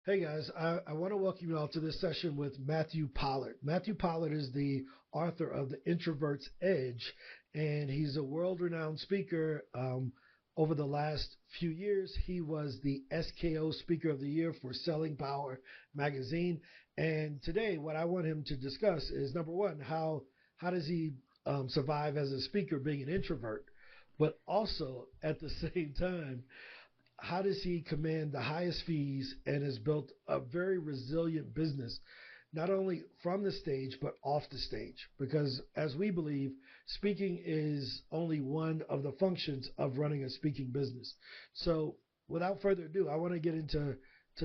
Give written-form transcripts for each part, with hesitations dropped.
Hey guys, I want to welcome you all to this session with Matthew Pollard. Matthew Pollard is the author of The Introvert's Edge, and he's a world renowned speaker. Over the last few years, he was the SKO Speaker of the Year for Selling Power magazine. And today, what I want him to discuss is number one, how does he survive as a speaker being an introvert, but also at the same time, how does he command the highest fees and has built a very resilient business, not only from the stage, but off the stage? Because as we believe, speaking is only one of the functions of running a speaking business. So without further ado, I want to get into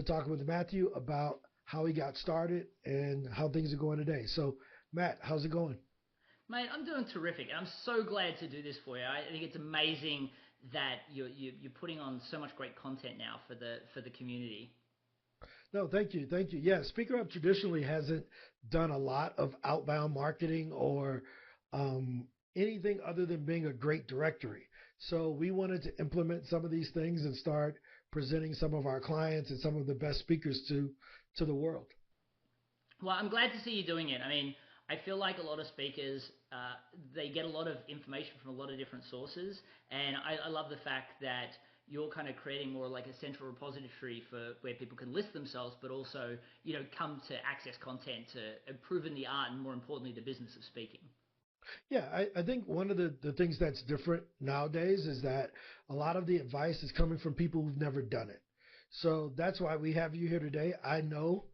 talking with Matthew about how he got started and how things are going today. So Matt, how's it going? Mate, I'm doing terrific. I'm so glad to do this for you. I think it's amazing that you're putting on so much great content now for the community. No, thank you. Thank you. Yeah, Speaker Up traditionally hasn't done a lot of outbound marketing or um, anything other than being a great directory. So we wanted to implement some of these things and start presenting some of our clients and some of the best speakers to the world. Well, I'm glad to see you doing it. I mean, I feel like a lot of speakers, they get a lot of information from a lot of different sources, and I love the fact that you're kind of creating more like a central repository for where people can list themselves, but also, come to access content to improve in the art and more importantly, the business of speaking. Yeah, I think one of the things that's different nowadays is that a lot of the advice is coming from people who've never done it. So that's why we have you here today. I know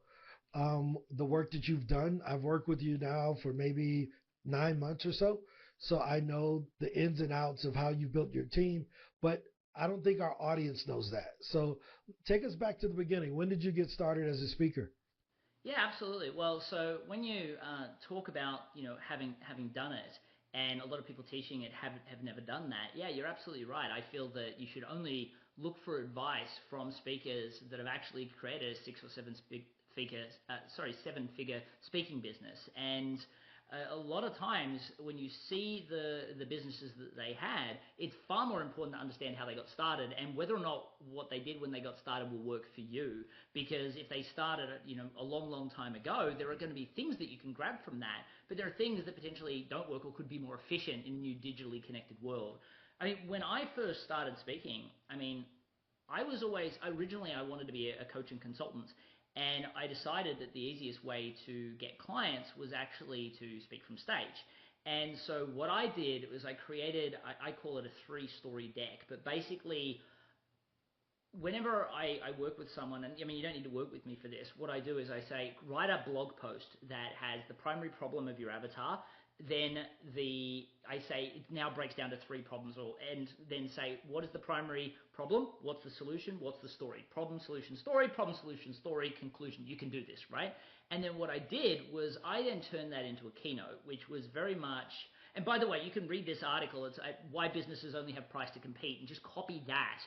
the work that you've done. I've worked with you now for maybe 9 months or so. So I know the ins and outs of how you built your team, but I don't think our audience knows that. So take us back to the beginning. When did you get started as a speaker? Yeah, absolutely. Well, so when you talk about having done it, and a lot of people teaching it have never done that. Yeah, you're absolutely right. I feel that you should only look for advice from speakers that have actually created a six or seven figure speaking business. And a lot of times when you see the businesses that they had, it's far more important to understand how they got started and whether or not what they did when they got started will work for you. Because if they started a long, long time ago, there are going to be things that you can grab from that, but there are things that potentially don't work or could be more efficient in a new digitally connected world. I mean, when I first started speaking, I mean, originally I wanted to be a coach and consultant, and I decided that the easiest way to get clients was actually to speak from stage. And so what I did was I call it a three-story deck, but basically whenever I work with someone, and I mean, you don't need to work with me for this, what I do is I say, write a blog post that has the primary problem of your avatar, then I say it now breaks down to three problems, and then say, what is the primary problem? What's the solution? What's the story? Problem, solution, story, conclusion. You can do this, right? And then what I did was I then turned that into a keynote, which was very much, and by the way, you can read this article. It's Why Businesses Only Have Price to Compete, and just copy that.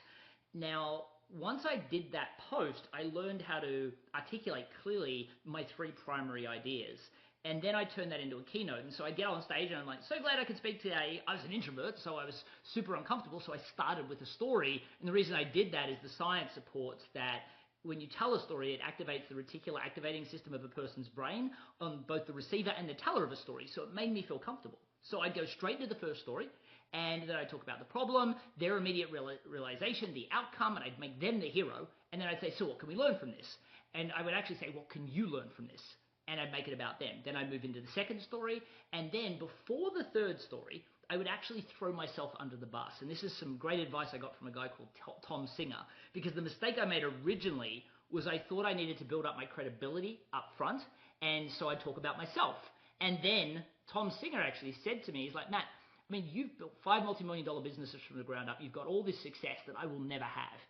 Now, once I did that post, I learned how to articulate clearly my three primary ideas. And then I turned that into a keynote. And so I get on stage and I'm like, so glad I could speak today. I was an introvert, so I was super uncomfortable. So I started with a story. And the reason I did that is the science supports that when you tell a story, it activates the reticular activating system of a person's brain on both the receiver and the teller of a story. So it made me feel comfortable. So I'd go straight into the first story, and then I'd talk about the problem, their immediate realization, the outcome, and I'd make them the hero. And then I'd say, so what can we learn from this? And I would actually say, what can you learn from this? And I'd make it about them. Then I'd move into the second story, and then before the third story, I would actually throw myself under the bus. And this is some great advice I got from a guy called Tom Singer, because the mistake I made originally was I thought I needed to build up my credibility up front, and so I'd talk about myself. And then Tom Singer actually said to me, he's like, Matt, I mean, you've built five multi-million dollar businesses from the ground up. You've got all this success that I will never have.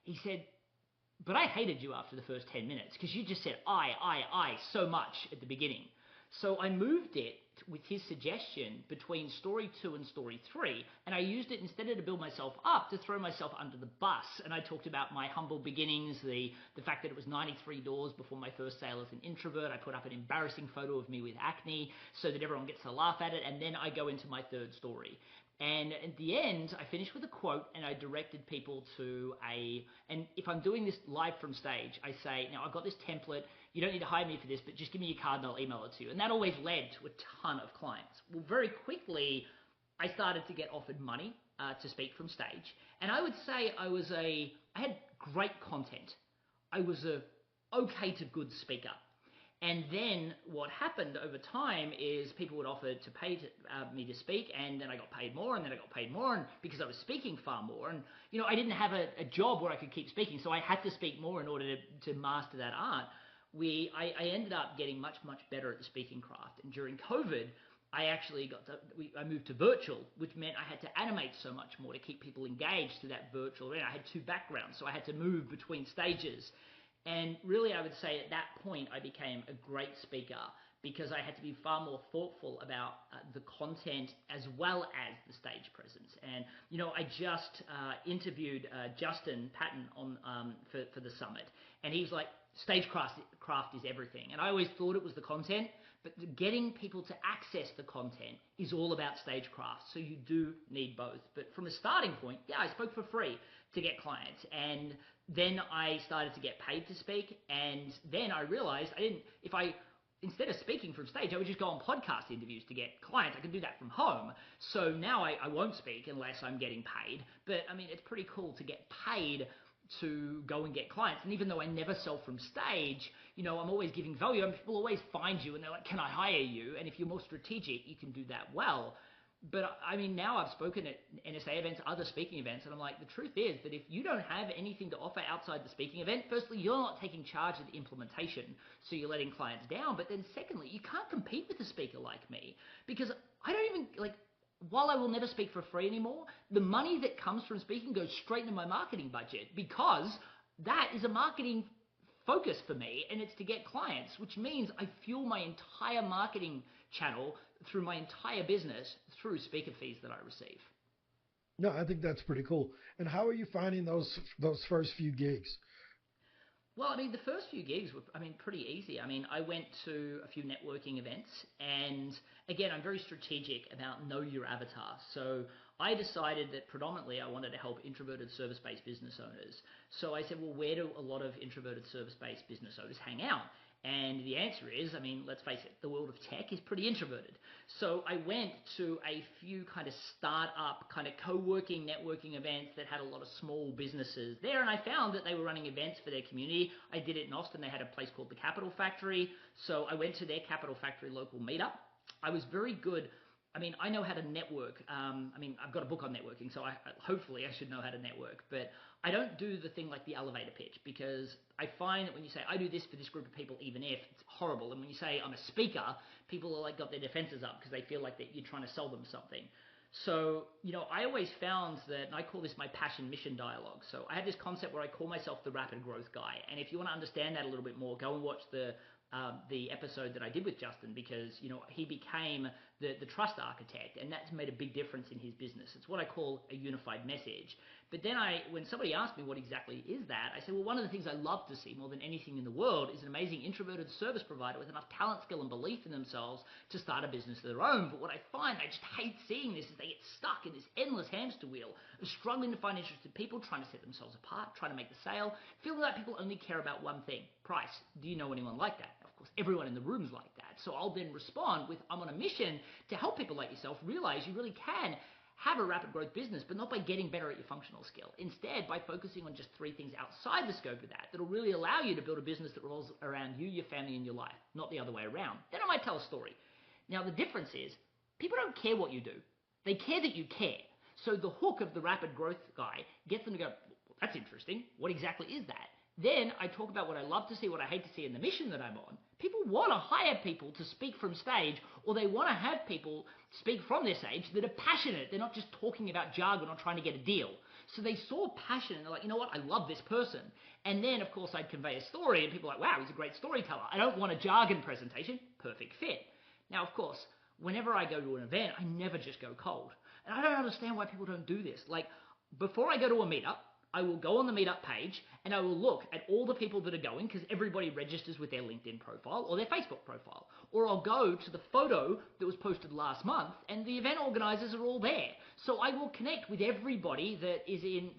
He said, but I hated you after the first 10 minutes because you just said I so much at the beginning. So I moved it with his suggestion between story 2 and story 3, and I used it instead of to build myself up to throw myself under the bus. And I talked about my humble beginnings, the fact that it was 93 doors before my first sale as an introvert. I put up an embarrassing photo of me with acne so that everyone gets to laugh at it, and then I go into my third story. And at the end, I finished with a quote, and I directed people to and if I'm doing this live from stage, I say, now I've got this template, you don't need to hire me for this, but just give me your card and I'll email it to you. And that always led to a ton of clients. Well, very quickly, I started to get offered money to speak from stage. And I would say I had great content. I was a okay to good speaker. And then what happened over time is people would offer to pay me to speak, and then I got paid more, and then I got paid more, and because I was speaking far more, and I didn't have a job where I could keep speaking, so I had to speak more in order to master that art. I ended up getting much better at the speaking craft, and during COVID, I actually I moved to virtual, which meant I had to animate so much more to keep people engaged to that virtual arena. I had two backgrounds, so I had to move between stages. And really, I would say at that point, I became a great speaker because I had to be far more thoughtful about the content as well as the stage presence. And, I just interviewed Justin Patton for the summit. And he was like, stagecraft is everything. And I always thought it was the content, but getting people to access the content is all about stagecraft. So you do need both. But from a starting point, I spoke for free to get clients. And then I started to get paid to speak, and then I realized instead of speaking from stage, I would just go on podcast interviews to get clients. I can do that from home. So now I won't speak unless I'm getting paid. But I mean, it's pretty cool to get paid to go and get clients. And even though I never sell from stage, I'm always giving value, and people always find you and they're like, can I hire you? And if you're more strategic, you can do that well. But I mean, now I've spoken at NSA events, other speaking events, and I'm like, the truth is that if you don't have anything to offer outside the speaking event, firstly, you're not taking charge of the implementation, so you're letting clients down. But then secondly, you can't compete with a speaker like me, because I don't even, while I will never speak for free anymore, the money that comes from speaking goes straight into my marketing budget, because that is a marketing focus for me, and it's to get clients, which means I fuel my entire marketing channel through my entire business through speaker fees that I receive. No, I think that's pretty cool. And how are you finding those first few gigs? Well, I mean, the first few gigs were, pretty easy. I went to a few networking events, and again, I'm very strategic about know your avatar. So I decided that predominantly I wanted to help introverted service-based business owners. So I said, well, where do a lot of introverted service-based business owners hang out? And the answer is, let's face it, the world of tech is pretty introverted. So I went to a few kind of start-up, kind of co-working, networking events that had a lot of small businesses there, and I found that they were running events for their community. I did it in Austin. They had a place called the Capital Factory, so I went to their Capital Factory local meetup. I was very good. I know how to network. I've got a book on networking, so hopefully I should know how to network. But I don't do the thing like the elevator pitch, because I find that when you say, I do this for this group of people, even if, it's horrible. And when you say, I'm a speaker, people are got their defenses up because they feel like that you're trying to sell them something. So, I always found that, and I call this my passion mission dialogue. So I have this concept where I call myself the rapid growth guy. And if you want to understand that a little bit more, go and watch the episode that I did with Justin, because he became the trust architect, and that's made a big difference in his business. It's what I call a unified message. But then when somebody asked me what exactly is that, I said, well, one of the things I love to see more than anything in the world is an amazing introverted service provider with enough talent, skill, and belief in themselves to start a business of their own. But what I find, I just hate seeing this, is they get stuck in this endless hamster wheel of struggling to find interested people, trying to set themselves apart, trying to make the sale, feeling like people only care about one thing, price. Do you know anyone like that? Of course, everyone in the room is like that. So I'll then respond with, I'm on a mission to help people like yourself realize you really can have a rapid growth business, but not by getting better at your functional skill. Instead, by focusing on just 3 things outside the scope of that'll really allow you to build a business that revolves around you, your family, and your life, not the other way around. Then I might tell a story. Now, the difference is, people don't care what you do. They care that you care. So the hook of the rapid growth guy gets them to go, well, that's interesting. What exactly is that? Then I talk about what I love to see, what I hate to see, and the mission that I'm on. People want to hire people to speak from stage, or they want to have people speak from their stage that are passionate. They're not just talking about jargon or trying to get a deal. So they saw passion, and they're like, you know what, I love this person. And then, of course, I'd convey a story, and people are like, wow, he's a great storyteller. I don't want a jargon presentation. Perfect fit. Now, of course, whenever I go to an event, I never just go cold. And I don't understand why people don't do this. Like, before I go to a meetup, I will go on the meetup page and I will look at all the people that are going, because everybody registers with their LinkedIn profile or their Facebook profile. Or I'll go to the photo that was posted last month and the event organizers are all there. So I will connect with everybody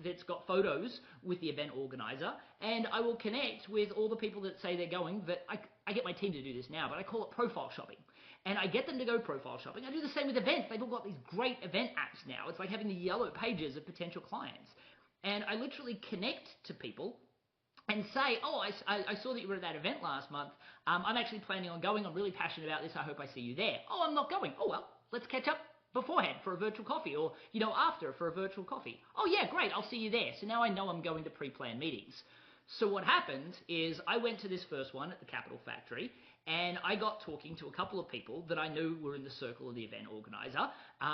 that's got photos with the event organizer, and I will connect with all the people that say they're going. That I get my team to do this now, but I call it profile shopping. And I get them to go profile shopping. I do the same with events. They've all got these great event apps now. It's like having the yellow pages of potential clients. And I literally connect to people and say, oh, I saw that you were at that event last month. I'm actually planning on going. I'm really passionate about this. I hope I see you there. Oh, I'm not going. Oh, well, let's catch up beforehand for a virtual coffee, or, after for a virtual coffee. Oh, yeah, great. I'll see you there. So now I know I'm going to pre-planned meetings. So what happened is I went to this first one at the Capital Factory, and I got talking to a couple of people that I knew were in the circle of the event organizer.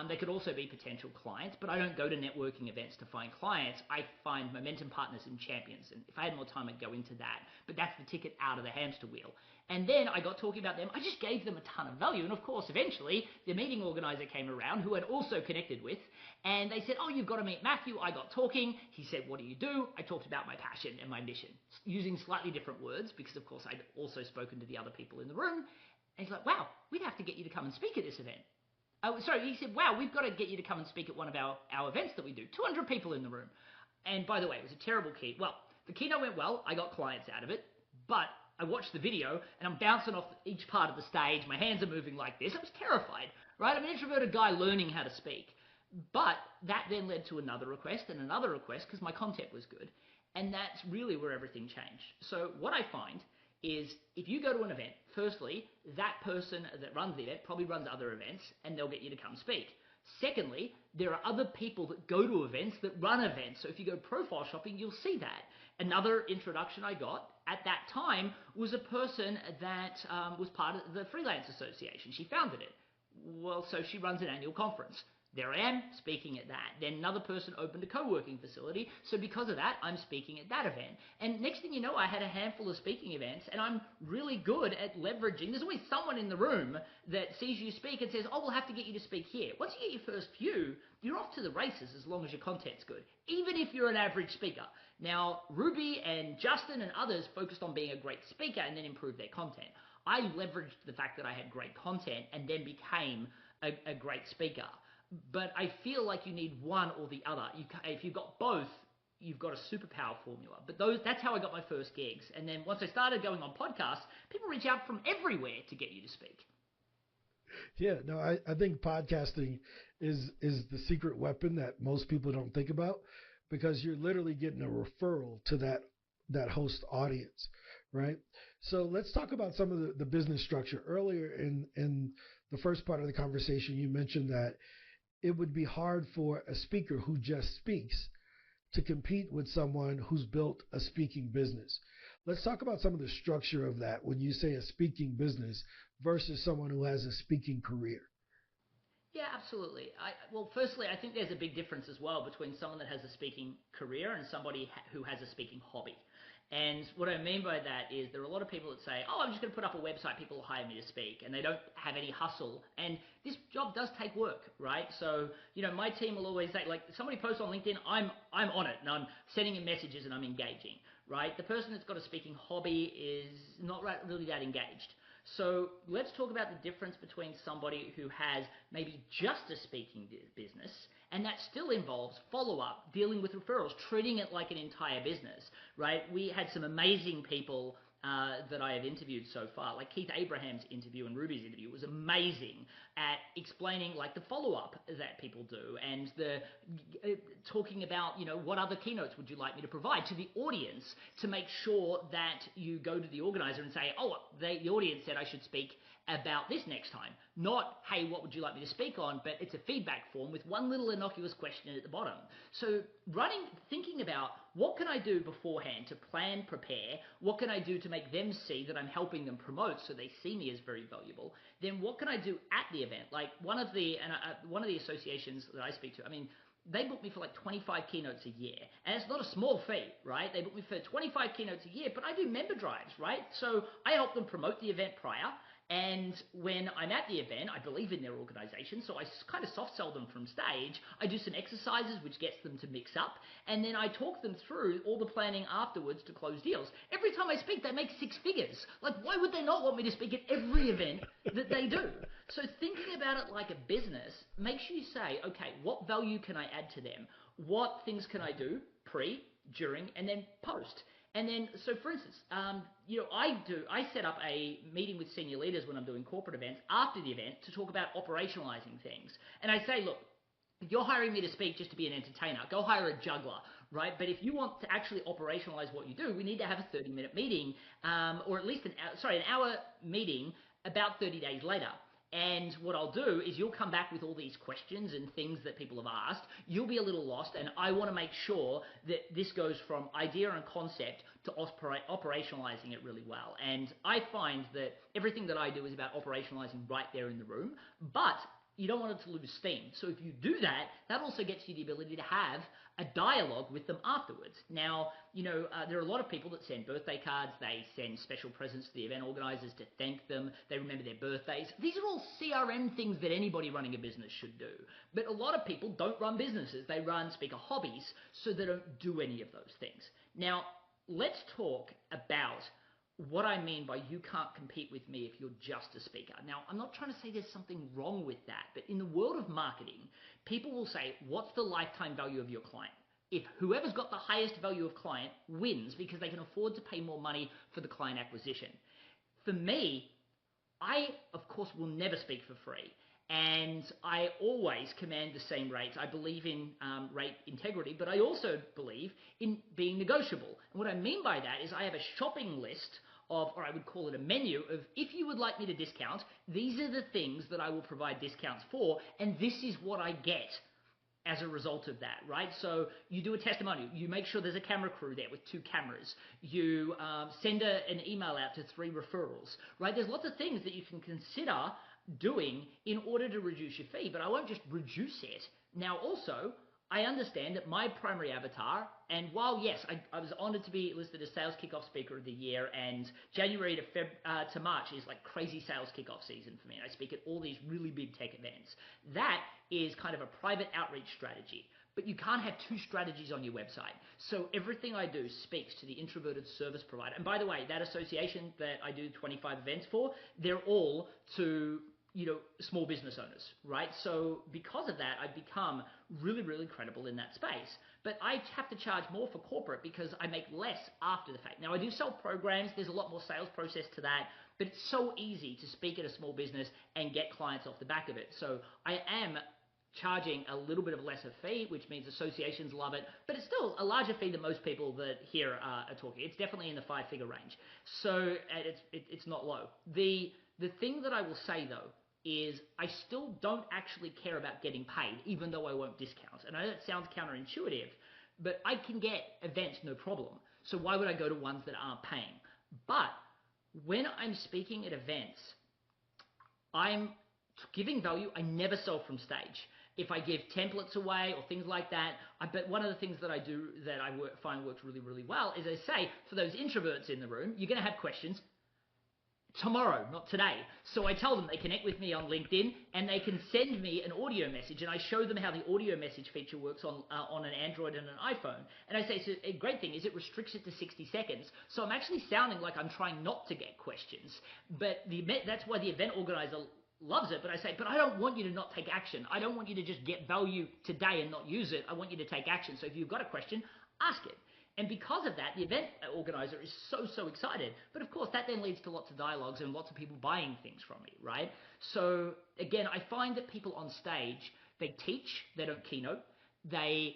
They could also be potential clients, but I don't go to networking events to find clients. I find momentum partners and champions. And if I had more time, I'd go into that. But that's the ticket out of the hamster wheel. And then I got talking about them. I just gave them a ton of value. And of course, eventually, the meeting organizer came around, who I'd also connected with. And they said, oh, you've got to meet Matthew. I got talking. He said, what do you do? I talked about my passion and my mission, using slightly different words, because of course I'd also spoken to the other people in the room. And he's like, wow, we'd have to get you to come and speak at this event. He said, wow, we've got to get you to come and speak at one of our events that we do. 200 people in the room. And by the way, it was a terrible keynote. Well, the keynote went well. I got clients out of it. But I watched the video and I'm bouncing off each part of the stage. My hands are moving like this. I was terrified, right? I'm an introverted guy learning how to speak. But that then led to another request and another request, because my content was good. And that's really where everything changed. So what I find is, if you go to an event, firstly, that person that runs the event probably runs other events and they'll get you to come speak. Secondly, there are other people that go to events that run events. So if you go profile shopping, you'll see that. Another introduction I got at that time was a person that was part of the Freelance Association. She founded it. Well, so she runs an annual conference. There I am, speaking at that. Then another person opened a co-working facility, so because of that, I'm speaking at that event. And next thing you know, I had a handful of speaking events, and I'm really good at leveraging. There's always someone in the room that sees you speak and says, oh, we'll have to get you to speak here. Once you get your first few, you're off to the races as long as your content's good, even if you're an average speaker. Now, Ruby and Justin and others focused on being a great speaker and then improved their content. I leveraged the fact that I had great content and then became a great speaker. But I feel like you need one or the other. If you've got both, you've got a superpower formula. But that's how I got my first gigs. And then once I started going on podcasts, people reach out from everywhere to get you to speak. Yeah, no, I think podcasting is the secret weapon that most people don't think about, because you're literally getting a referral to that host audience, right? So let's talk about some of the business structure. Earlier in the first part of the conversation, you mentioned that it would be hard for a speaker who just speaks to compete with someone who's built a speaking business. Let's talk about some of the structure of that when you say a speaking business versus someone who has a speaking career. Yeah, absolutely. Well, firstly, I think there's a big difference as well between someone that has a speaking career and somebody who has a speaking hobby. And what I mean by that is there are a lot of people that say, oh, I'm just going to put up a website, people will hire me to speak, and they don't have any hustle. And this job does take work, right? So, my team will always say, like, somebody posts on LinkedIn, I'm on it, and I'm sending in messages and I'm engaging, right? The person that's got a speaking hobby is not really that engaged. So let's talk about the difference between somebody who has maybe just a speaking business, and that still involves follow-up, dealing with referrals, treating it like an entire business, right? We had some amazing people that I have interviewed so far, like Keith Abraham's interview and Ruby's interview was amazing at explaining like the follow-up that people do, and the talking about, what other keynotes would you like me to provide to the audience to make sure that you go to the organizer and say, oh, the audience said I should speak about this next time. Not, hey, what would you like me to speak on? But it's a feedback form with one little innocuous question at the bottom. So thinking about what can I do beforehand to plan, prepare, what can I do to make them see that I'm helping them promote so they see me as very valuable, then what can I do at the event? Like one of the associations that I speak to, they book me for like 25 keynotes a year. And it's not a small fee, right? They book me for 25 keynotes a year, but I do member drives, right? So I help them promote the event prior. And when I'm at the event, I believe in their organization, so I kind of soft sell them from stage. I do some exercises which gets them to mix up, and then I talk them through all the planning afterwards to close deals. Every time I speak, they make six figures. Like, why would they not want me to speak at every event that they do? So thinking about it like a business makes you say, okay, what value can I add to them? What things can I do pre, during, and then post? And then, so for instance, I set up a meeting with senior leaders when I'm doing corporate events after the event to talk about operationalizing things. And I say, look, if you're hiring me to speak just to be an entertainer, go hire a juggler, right? But if you want to actually operationalize what you do, we need to have a 30-minute meeting, or at least an hour meeting about 30 days later. And what I'll do is you'll come back with all these questions and things that people have asked. You'll be a little lost, and I want to make sure that this goes from idea and concept to operationalizing it really well. And I find that everything that I do is about operationalizing right there in the room, but you don't want it to lose steam. So if you do that, that also gets you the ability to have a dialogue with them afterwards. Now, there are a lot of people that send birthday cards, they send special presents to the event organizers to thank them, they remember their birthdays. These are all CRM things that anybody running a business should do. But a lot of people don't run businesses, they run speaker hobbies, so they don't do any of those things. Now, let's talk about what I mean by you can't compete with me if you're just a speaker. Now, I'm not trying to say there's something wrong with that, but in the world of marketing, people will say, what's the lifetime value of your client? If whoever's got the highest value of client wins because they can afford to pay more money for the client acquisition. For me, I, of course, will never speak for free. And I always command the same rates. I believe in rate integrity, but I also believe in being negotiable. And what I mean by that is I have a shopping list of, or I would call it a menu of, if you would like me to discount, these are the things that I will provide discounts for, and this is what I get as a result of that, right? So you do a testimonial. You make sure there's a camera crew there with 2 cameras. You send an email out to 3 referrals, right? There's lots of things that you can consider doing in order to reduce your fee, but I won't just reduce it. Now also, I understand that my primary avatar, and while yes, I was honored to be listed as Sales Kickoff Speaker of the Year, and January to March is like crazy sales kickoff season for me, and I speak at all these really big tech events. That is kind of a private outreach strategy. But you can't have 2 strategies on your website. So everything I do speaks to the introverted service provider. And by the way, that association that I do 25 events for, they're all to small business owners, right? So because of that, I've become really, really credible in that space. But I have to charge more for corporate because I make less after the fact. Now, I do sell programs. There's a lot more sales process to that, but it's so easy to speak at a small business and get clients off the back of it. So I am charging a little bit of a lesser fee, which means associations love it, but it's still a larger fee than most people that here are talking. It's definitely in the 5-figure range. So it's not low. The thing that I will say, though, is I still don't actually care about getting paid, even though I won't discount. And I know that sounds counterintuitive, but I can get events no problem. So why would I go to ones that aren't paying? But when I'm speaking at events, I'm giving value. I never sell from stage. If I give templates away or things like that, but one of the things that I do that I find works really, really well is I say, for those introverts in the room, you're going to have questions tomorrow, not today. So I tell them they connect with me on LinkedIn and they can send me an audio message, and I show them how the audio message feature works on an Android and an iPhone. And I say, so a great thing is it restricts it to 60 seconds. So I'm actually sounding like I'm trying not to get questions. But that's why the event organizer loves it, but I say, but I don't want you to not take action. I don't want you to just get value today and not use it. I want you to take action. So if you've got a question, ask it. And because of that, the event organizer is so excited. But of course, that then leads to lots of dialogues and lots of people buying things from me, right? So again, I find that people on stage, they teach, they don't keynote, they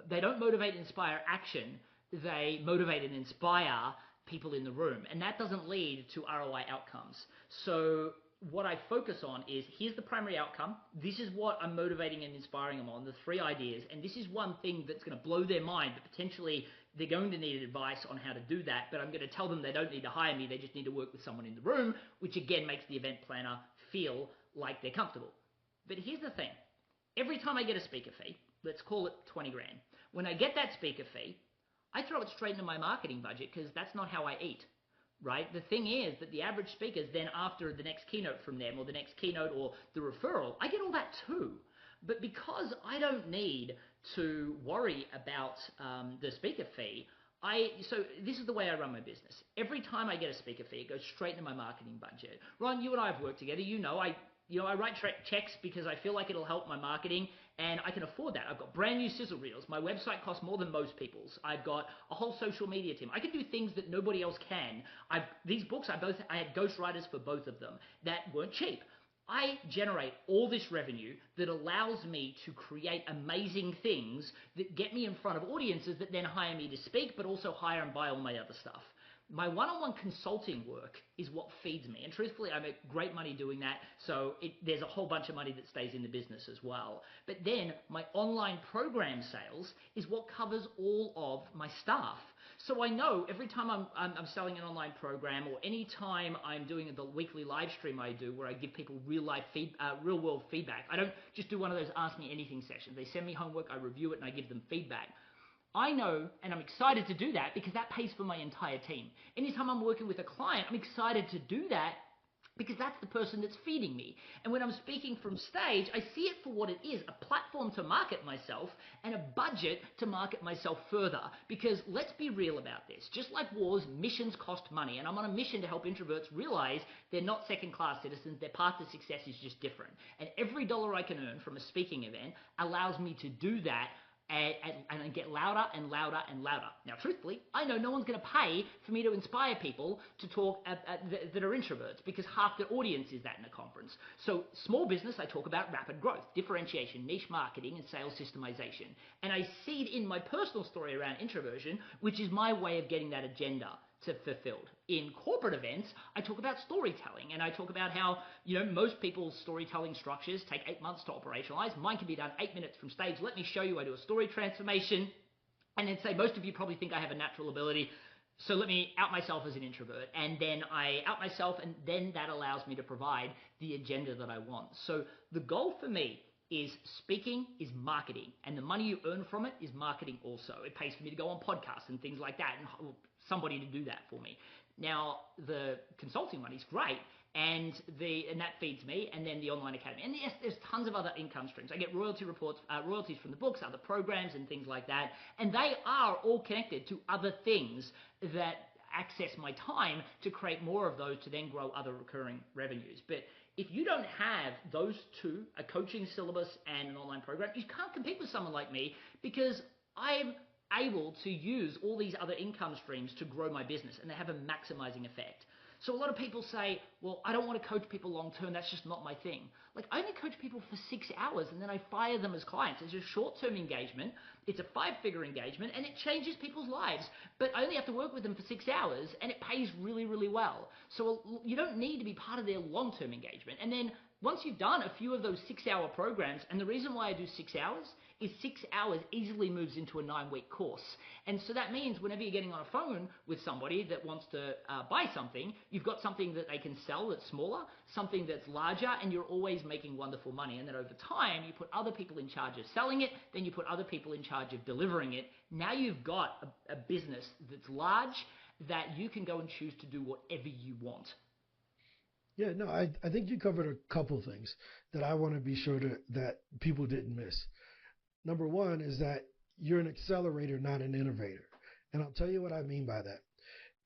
don't motivate and inspire action, they motivate and inspire people in the room. And that doesn't lead to ROI outcomes. So what I focus on is, here's the primary outcome, this is what I'm motivating and inspiring them on, the 3 ideas, and this is one thing that's going to blow their mind, but potentially they're going to need advice on how to do that, but I'm going to tell them they don't need to hire me, they just need to work with someone in the room, which again makes the event planner feel like they're comfortable. But here's the thing, every time I get a speaker fee, let's call it 20 grand, when I get that speaker fee, I throw it straight into my marketing budget because that's not how I eat. right? The thing is that the average speakers then, after the next keynote from them or the next keynote or the referral, I get all that too. But because I don't need to worry about the speaker fee, so this is the way I run my business. Every time I get a speaker fee, it goes straight into my marketing budget. Ron, you and I have worked together. I write checks because I feel like it'll help my marketing, and I can afford that. I've got brand new sizzle reels. My website costs more than most people's. I've got a whole social media team. I can do things that nobody else can. These books, I had ghostwriters for both of them that weren't cheap. I generate all this revenue that allows me to create amazing things that get me in front of audiences that then hire me to speak, but also hire and buy all my other stuff. My one-on-one consulting work is what feeds me. And truthfully, I make great money doing that. So there's a whole bunch of money that stays in the business as well. But then my online program sales is what covers all of my staff. So I know every time I'm selling an online program, or any time I'm doing the weekly live stream I do where I give people real world feedback. I don't just do one of those ask me anything sessions. They send me homework, I review it, and I give them feedback. I know, and I'm excited to do that because that pays for my entire team. Anytime I'm working with a client, I'm excited to do that because that's the person that's feeding me. And when I'm speaking from stage, I see it for what it is, a platform to market myself and a budget to market myself further. Because let's be real about this. Just like wars, missions cost money. And I'm on a mission to help introverts realize they're not second-class citizens. Their path to success is just different. And every dollar I can earn from a speaking event allows me to do that and get louder and louder and louder. Now, truthfully, I know no one's going to pay for me to inspire people to talk that are introverts because half the audience is that in a conference. So small business, I talk about rapid growth, differentiation, niche marketing, and sales systemization. And I seed in my personal story around introversion, which is my way of getting that agenda to fulfilled. In corporate events, I talk about storytelling, and I talk about how, most people's storytelling structures take 8 months to operationalize. Mine can be done 8 minutes from stage. Let me show you. I do a story transformation, and then say, most of you probably think I have a natural ability, so let me out myself as an introvert. And then I out myself, and then that allows me to provide the agenda that I want. So the goal for me is speaking is marketing, and the money you earn from it is marketing also. It pays for me to go on podcasts and things like that, and somebody to do that for me. Now, the consulting money is great, and that feeds me, and then the online academy. And yes, there's tons of other income streams. I get royalties from the books, other programs, and things like that, and they are all connected to other things that access my time to create more of those to then grow other recurring revenues. But if you don't have those two, a coaching syllabus and an online program, you can't compete with someone like me because I'm able to use all these other income streams to grow my business, and they have a maximizing effect. So a lot of people say, well, I don't want to coach people long term. That's just not my thing. Like, I only coach people for 6 hours and then I fire them as clients. It's a short-term engagement. It's a 5-figure engagement, and it changes people's lives. But I only have to work with them for 6 hours, and it pays really, really well. So you don't need to be part of their long-term engagement. And then once you've done a few of those 6-hour programs, and the reason why I do 6 hours is 6 hours easily moves into a 9-week course. And so that means whenever you're getting on a phone with somebody that wants to buy something, you've got something that they can sell that's smaller, something that's larger, and you're always making wonderful money. And then over time, you put other people in charge of selling it, then you put other people in charge of delivering it. Now you've got a business that's large that you can go and choose to do whatever you want. Yeah, no, I think you covered a couple things that I want to be sure that people didn't miss. Number one is that you're an accelerator, not an innovator. And I'll tell you what I mean by that.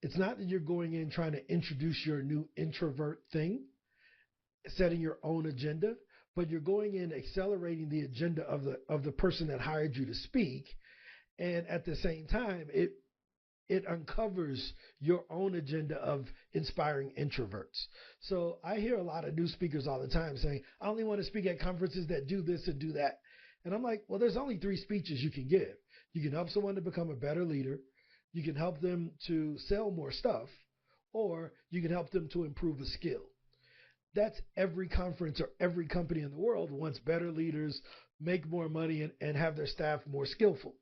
It's not that you're going in trying to introduce your new introvert thing, setting your own agenda, but you're going in accelerating the agenda of the person that hired you to speak. And at the same time, it uncovers your own agenda of inspiring introverts. So I hear a lot of new speakers all the time saying, I only want to speak at conferences that do this and do that. And I'm like, well, there's only 3 speeches you can give. You can help someone to become a better leader. You can help them to sell more stuff, or you can help them to improve a skill. That's every conference or every company in the world wants better leaders, make more money, and have their staff more skillful.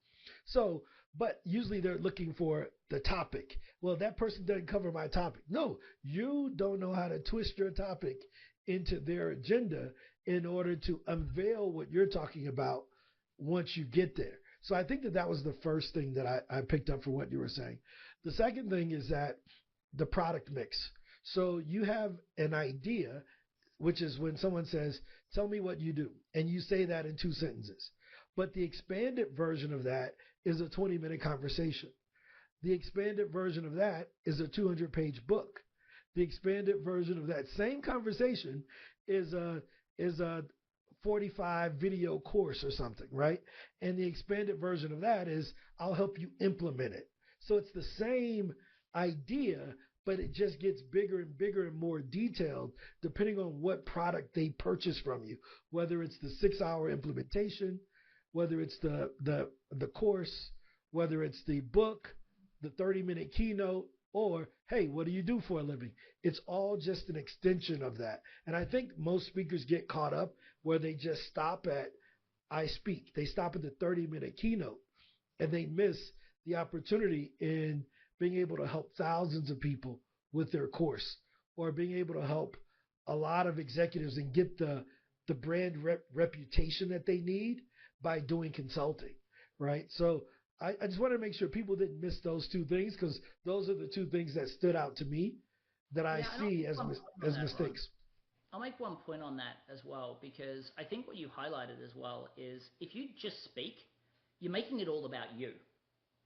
So, but usually they're looking for the topic. Well, that person doesn't cover my topic. No, you don't know how to twist your topic into their agenda in order to unveil what you're talking about once you get there. So I think that was the first thing that I picked up from what you were saying. The second thing is that the product mix. So you have an idea, which is when someone says, "Tell me what you do," and you say that in 2 sentences. But the expanded version of that is a 20-minute conversation. The expanded version of that is a 200-page book. The expanded version of that same conversation is a 45 video course or something, right? And the expanded version of that is I'll help you implement it. So it's the same idea, but it just gets bigger and bigger and more detailed depending on what product they purchase from you, whether it's the 6-hour implementation, whether it's the course, whether it's the book, the 30-minute keynote, or hey, what do you do for a living? It's all just an extension of that. And I think most speakers get caught up where they just stop at I speak. They stop at the 30-minute keynote and they miss the opportunity in being able to help thousands of people with their course, or being able to help a lot of executives and get the brand reputation that they need by doing consulting, right? So I just want to make sure people didn't miss those two things, because those are the two things that stood out to me that I see as mistakes. I'll make one point on that as well, because I think what you highlighted as well is if you just speak, you're making it all about you,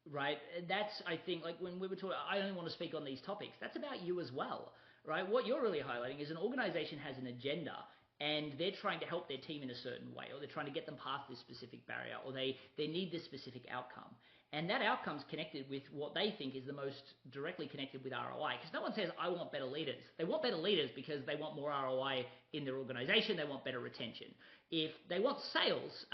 right? That's, I think, like when we were talking, I only want to speak on these topics. That's about you as well, right? What you're really highlighting is an organization has an agenda and they're trying to help their team in a certain way, or they're trying to get them past this specific barrier, or they need this specific outcome. And that outcome's connected with what they think is the most directly connected with ROI. Because no one says, I want better leaders. They want better leaders because they want more ROI in their organization. They want better retention. If they want sales,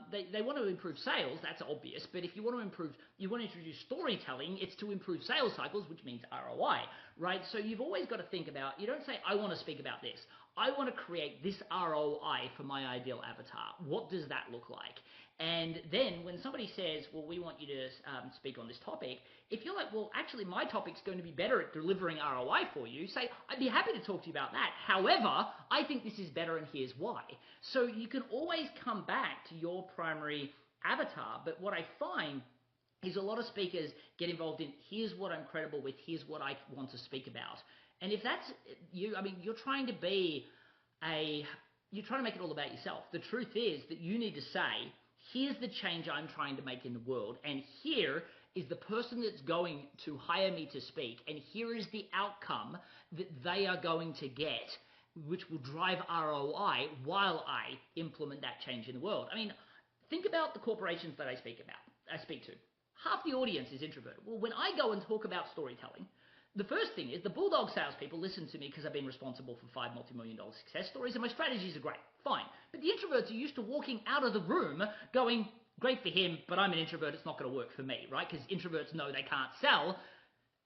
they want to improve sales. That's obvious. But if you want to introduce storytelling, it's to improve sales cycles, which means ROI, right? So you've always got to think about, you don't say, I want to speak about this. I want to create this ROI for my ideal avatar. What does that look like? And then when somebody says, well, we want you to speak on this topic, if you're like, well, actually my topic's going to be better at delivering ROI for you, say, I'd be happy to talk to you about that. However, I think this is better and here's why. So you can always come back to your primary avatar. But what I find is a lot of speakers get involved in, here's what I'm credible with, here's what I want to speak about. And if that's you, I mean, you're trying to make it all about yourself. The truth is that you need to say, here's the change I'm trying to make in the world, and here is the person that's going to hire me to speak, and here is the outcome that they are going to get, which will drive ROI while I implement that change in the world. I mean, think about the corporations that I speak to. Half the audience is introverted. Well, when I go and talk about storytelling, the first thing is the Bulldog salespeople listen to me because I've been responsible for 5 multi-million-dollar success stories and my strategies are great. Fine. But the introverts are used to walking out of the room going, great for him, but I'm an introvert, it's not going to work for me, right? Because introverts know they can't sell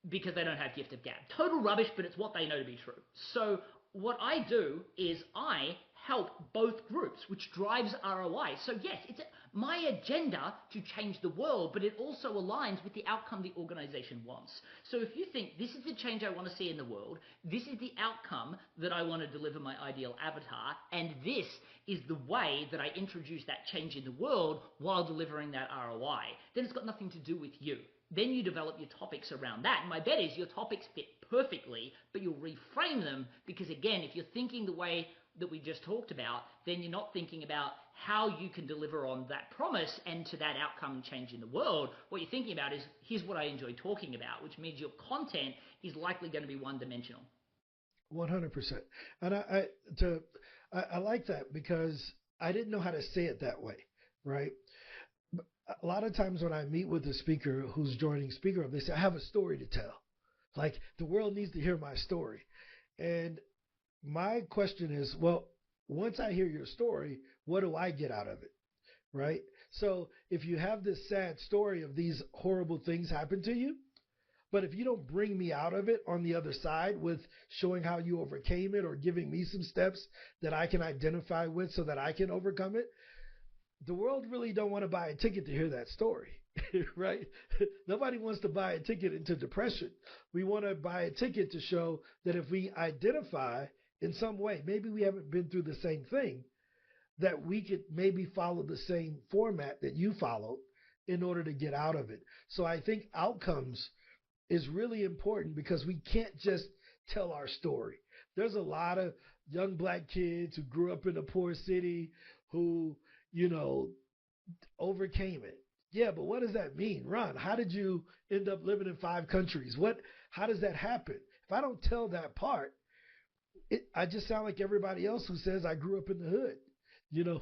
because they don't have gift of gab. Total rubbish, but it's what they know to be true. So what I do is I help both groups, which drives ROI. So yes, it's my agenda to change the world, but it also aligns with the outcome the organization wants. So if you think this is the change I want to see in the world, this is the outcome that I want to deliver my ideal avatar, and this is the way that I introduce that change in the world while delivering that ROI, then it's got nothing to do with you. Then you develop your topics around that. And my bet is your topics fit perfectly, but you'll reframe them because, again, if you're thinking the way that we just talked about, then you're not thinking about how you can deliver on that promise and to that outcome and change in the world. What you're thinking about is, here's what I enjoy talking about, which means your content is likely going to be one-dimensional. 100%. And I like that because I didn't know how to say it that way, right? A lot of times when I meet with a speaker who's joining Speaker Up, they say, I have a story to tell. Like, the world needs to hear my story. And my question is, well, once I hear your story, what do I get out of it, right? So if you have this sad story of these horrible things happen to you, but if you don't bring me out of it on the other side with showing how you overcame it or giving me some steps that I can identify with so that I can overcome it, the world really don't want to buy a ticket to hear that story, right? Nobody wants to buy a ticket into depression. We want to buy a ticket to show that if we identify in some way, maybe we haven't been through the same thing, that we could maybe follow the same format that you followed in order to get out of it. So I think outcomes is really important because we can't just tell our story. There's a lot of young black kids who grew up in a poor city who, you know, overcame it. Yeah, but what does that mean? Ron, how did you end up living in 5 countries? How does that happen? If I don't tell that part, I just sound like everybody else who says I grew up in the hood, you know?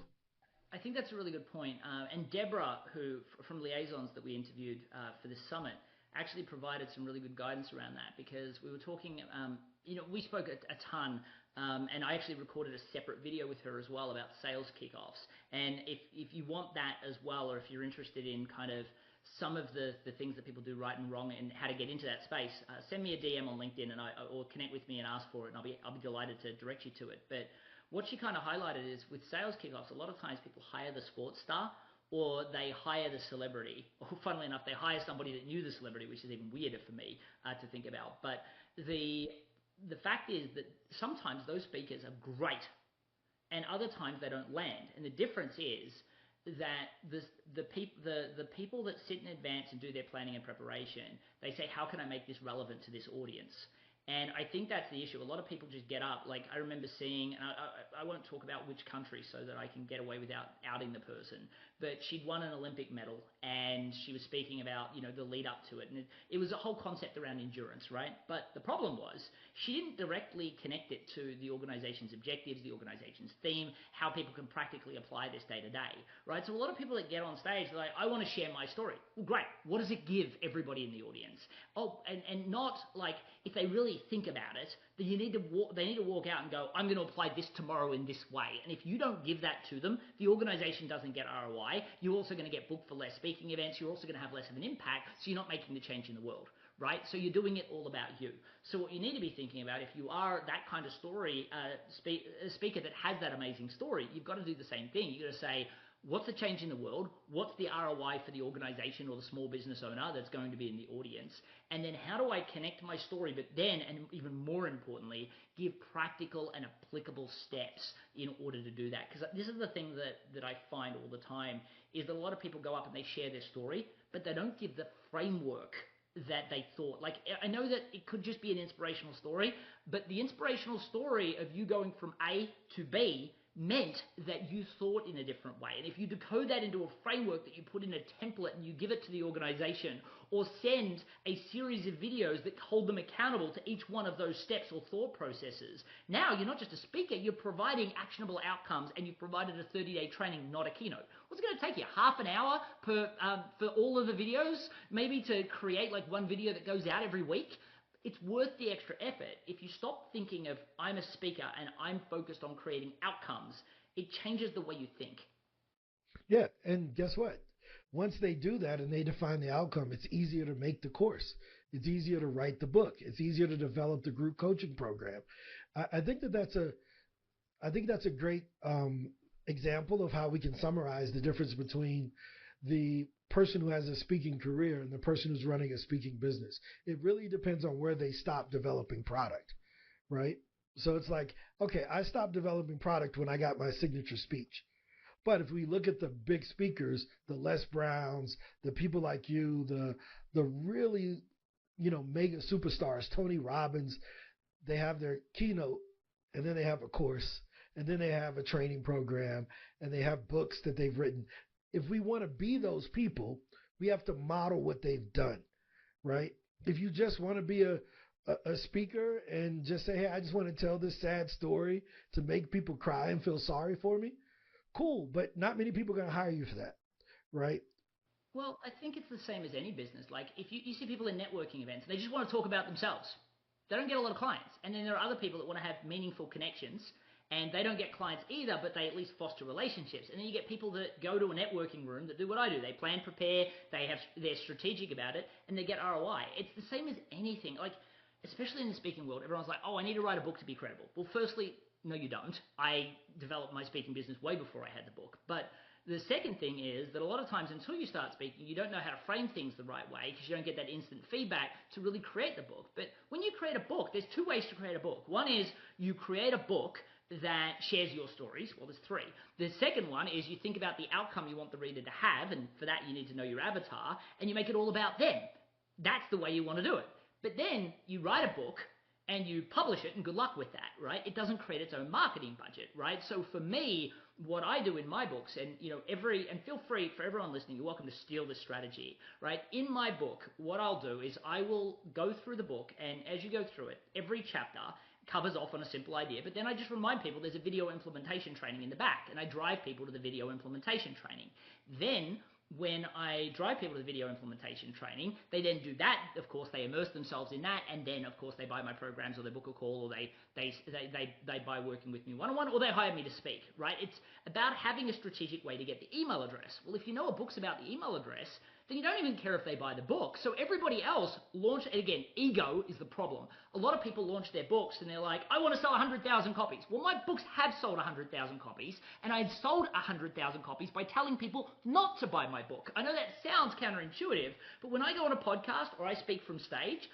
I think that's a really good point. And Deborah, who from Liaisons that we interviewed for this summit, actually provided some really good guidance around that because we were talking, we spoke a ton, and I actually recorded a separate video with her as well about sales kickoffs. And if you want that as well, or if you're interested in kind of some of the things that people do right and wrong and how to get into that space, send me a DM on LinkedIn or connect with me and ask for it, and I'll be delighted to direct you to it. But what she kind of highlighted is with sales kickoffs, a lot of times people hire the sports star or they hire the celebrity. Or funnily enough, they hire somebody that knew the celebrity, which is even weirder for me to think about. But the fact is that sometimes those speakers are great and other times they don't land. And the difference is that the people that sit in advance and do their planning and preparation, they say, how can I make this relevant to this audience? And I think that's the issue. A lot of people just get up. Like I remember seeing, and I won't talk about which country so that I can get away without outing the person, but she'd won an Olympic medal and she was speaking about, the lead up to it. And it was a whole concept around endurance, right? But the problem was she didn't directly connect it to the organization's objectives, the organization's theme, how people can practically apply this day to day, right? So a lot of people that get on stage, they're like, I want to share my story. Well, great. What does it give everybody in the audience? Oh, and not like if they really think about it, then they need to walk out and go, I'm going to apply this tomorrow in this way. And if you don't give that to them, the organization doesn't get ROI. You're also going to get booked for less speaking events. You're also going to have less of an impact. So you're not making the change in the world, right? So you're doing it all about you. So what you need to be thinking about, if you are that kind of story, a speaker that has that amazing story, you've got to do the same thing. You've got to say, what's the change in the world? What's the ROI for the organization or the small business owner that's going to be in the audience? And then how do I connect my story, but then, and even more importantly, give practical and applicable steps in order to do that? Because this is the thing that I find all the time is that a lot of people go up and they share their story, but they don't give the framework that they thought. Like, I know that it could just be an inspirational story, but the inspirational story of you going from A to B meant that you thought in a different way. And if you decode that into a framework that you put in a template and you give it to the organization, or send a series of videos that hold them accountable to each one of those steps or thought processes, now you're not just a speaker, you're providing actionable outcomes and you've provided a 30-day training, not a keynote. What's it going to take you? Half an hour for all of the videos, maybe to create like one video that goes out every week? It's worth the extra effort. If you stop thinking of, I'm a speaker and I'm focused on creating outcomes, it changes the way you think. Yeah, and guess what? Once they do that and they define the outcome, it's easier to make the course. It's easier to write the book. It's easier to develop the group coaching program. I think that's a great example of how we can summarize the difference between the person who has a speaking career and the person who's running a speaking business. It really depends on where they stop developing product, right? So it's like, okay, I stopped developing product when I got my signature speech. But if we look at the big speakers, the Les Browns, the people like you, the really, mega superstars, Tony Robbins, they have their keynote and then they have a course and then they have a training program and they have books that they've written. If we want to be those people, we have to model what they've done, right? If you just want to be a speaker and just say, hey, I just want to tell this sad story to make people cry and feel sorry for me, cool, but not many people are going to hire you for that, right? Well, I think it's the same as any business. Like if you see people in networking events, they just want to talk about themselves. They don't get a lot of clients. And then there are other people that want to have meaningful connections and they don't get clients either, but they at least foster relationships. And then you get people that go to a networking room that do what I do. They plan, prepare, they're strategic about it, and they get ROI. It's the same as anything. Like, especially in the speaking world, everyone's like, oh, I need to write a book to be credible. Well, firstly, no, you don't. I developed my speaking business way before I had the book. But the second thing is that a lot of times until you start speaking, you don't know how to frame things the right way because you don't get that instant feedback to really create the book. But when you create a book, there's two ways to create a book. One is you create a book that shares your stories. Well, there's three. The second one is you think about the outcome you want the reader to have, and for that you need to know your avatar, and you make it all about them. That's the way you want to do it. But then you write a book and you publish it, and good luck with that, right? It doesn't create its own marketing budget, right? So for me, what I do in my books, and and feel free for everyone listening, you're welcome to steal this strategy, right? In my book, what I'll do is I will go through the book, and as you go through it, every chapter covers off on a simple idea, but then I just remind people there's a video implementation training in the back, and I drive people to the video implementation training. Then when I drive people to the video implementation training, they then do that. Of course, they immerse themselves in that, and then, of course, they buy my programs, or they book a call, or they buy working with me one-on-one, or they hire me to speak, right? It's about having a strategic way to get the email address. Well, if you know a book's about the email address, then you don't even care if they buy the book. So everybody else launch, and again, ego is the problem. A lot of people launch their books and they're like, I want to sell 100,000 copies. Well, my books have sold 100,000 copies, and I had sold 100,000 copies by telling people not to buy my book. I know that sounds counterintuitive, but when I go on a podcast or I speak from stage,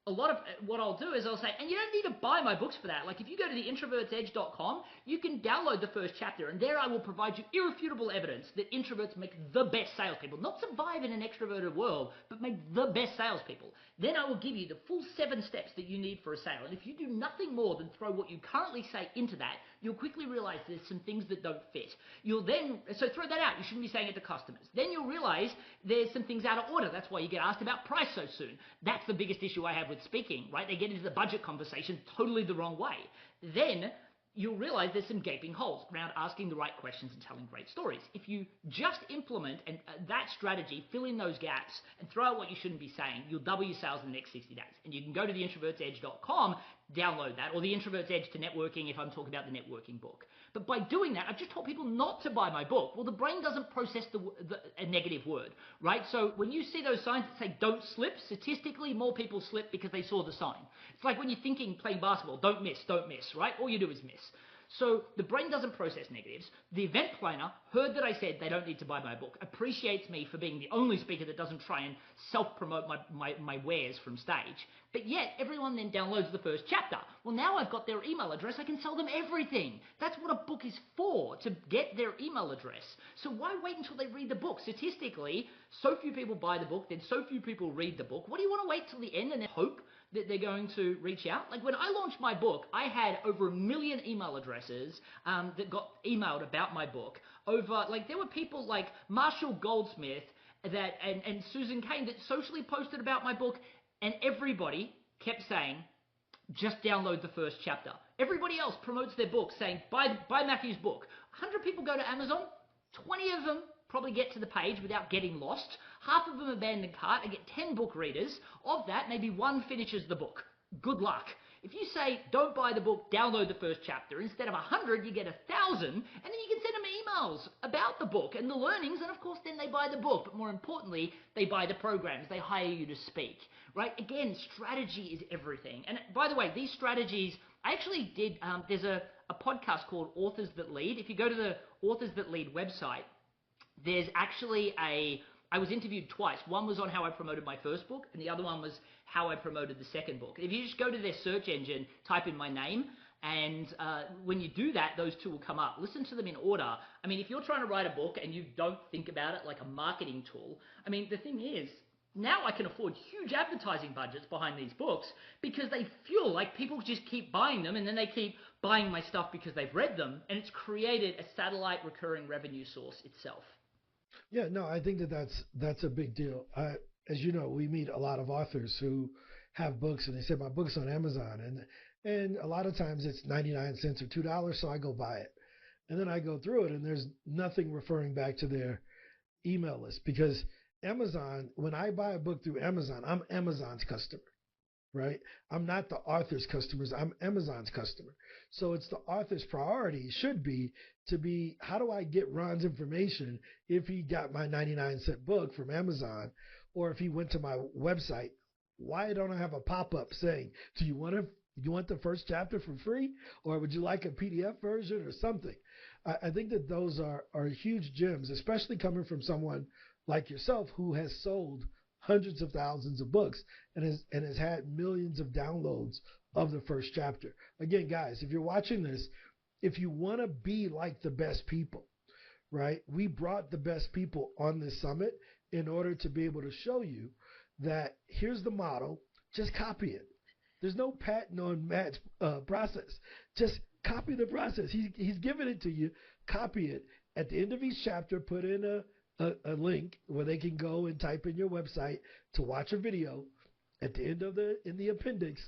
a lot of what I'll do is I'll say, and you don't need to buy my books for that. Like if you go to the introvertsedge.com, you can download the first chapter, and there I will provide you irrefutable evidence that introverts make the best salespeople. Not survive in an extroverted world, but make the best salespeople. Then I will give you the full 7 steps that you need for a sale. And if you do nothing more than throw what you currently say into that, you'll quickly realize there's some things that don't fit. So throw that out. You shouldn't be saying it to customers. Then you'll realize there's some things out of order. That's why you get asked about price so soon. That's the biggest issue I have with speaking, right? They get into the budget conversation totally the wrong way. Then you'll realize there's some gaping holes around asking the right questions and telling great stories. If you just implement that strategy, fill in those gaps, and throw out what you shouldn't be saying, you'll double your sales in the next 60 days. And you can go to the introvertsedge.com, download that, or the Introvert's Edge to Networking if I'm talking about the networking book. But by doing that, I've just told people not to buy my book. Well, the brain doesn't process a negative word, right? So when you see those signs that say don't slip, statistically more people slip because they saw the sign. It's like when you're thinking playing basketball, don't miss, right? All you do is miss. So the brain doesn't process negatives. The event planner heard that I said they don't need to buy my book, appreciates me for being the only speaker that doesn't try and self-promote my wares from stage. But yet, everyone then downloads the first chapter. Well, now I've got their email address. I can sell them everything. That's what a book is for, to get their email address. So why wait until they read the book? Statistically, so few people buy the book, then so few people read the book. What do you want to wait till the end and then hope that they're going to reach out? Like when I launched my book, I had over 1 million email addresses that got emailed about my book. There were people like Marshall Goldsmith and Susan Cain that socially posted about my book, and everybody kept saying, just download the first chapter. Everybody else promotes their book saying, buy Matthew's book. 100 people go to Amazon, 20 of them probably get to the page without getting lost. Half of them abandon cart. I get 10 book readers. Of that, maybe 1 finishes the book. Good luck. If you say, don't buy the book, download the first chapter, instead of 100, you get 1,000, and then you can send them emails about the book and the learnings, and of course then they buy the book. But more importantly, they buy the programs. They hire you to speak, right? Again, strategy is everything. And by the way, these strategies, I actually did, there's a podcast called Authors That Lead. If you go to the Authors That Lead website, there's actually I was interviewed twice. One was on how I promoted my first book, and the other one was how I promoted the second book. If you just go to their search engine, type in my name, and when you do that, those 2 will come up. Listen to them in order. I mean, if you're trying to write a book and you don't think about it like a marketing tool, I mean, the thing is, now I can afford huge advertising budgets behind these books because they feel like people just keep buying them, and then they keep buying my stuff because they've read them, and it's created a satellite recurring revenue source itself. Yeah, no, I think that's a big deal. As you know, we meet a lot of authors who have books, and they say my book's on Amazon, and a lot of times it's 99 cents or $2, so I go buy it, and then I go through it, and there's nothing referring back to their email list, because Amazon, when I buy a book through Amazon, I'm Amazon's customer, right? I'm not the author's customers. I'm Amazon's customer. So it's the author's priority should be how do I get Ron's information if he got my 99-cent book from Amazon, or if he went to my website? Why don't I have a pop-up saying, do you want the first chapter for free, or would you like a PDF version or something? I think that those are huge gems, especially coming from someone like yourself who has sold hundreds of thousands of books and has had millions of downloads of the first chapter. Again, guys, if you're watching this, if you want to be like the best people, right? We brought the best people on this summit in order to be able to show you that here's the model. just copy it. There's no patent on Matt's process. Just copy the process. He's given it to you. Copy it. At the end of each chapter, put in a link where they can go and type in your website to watch a video. At the end of in the appendix,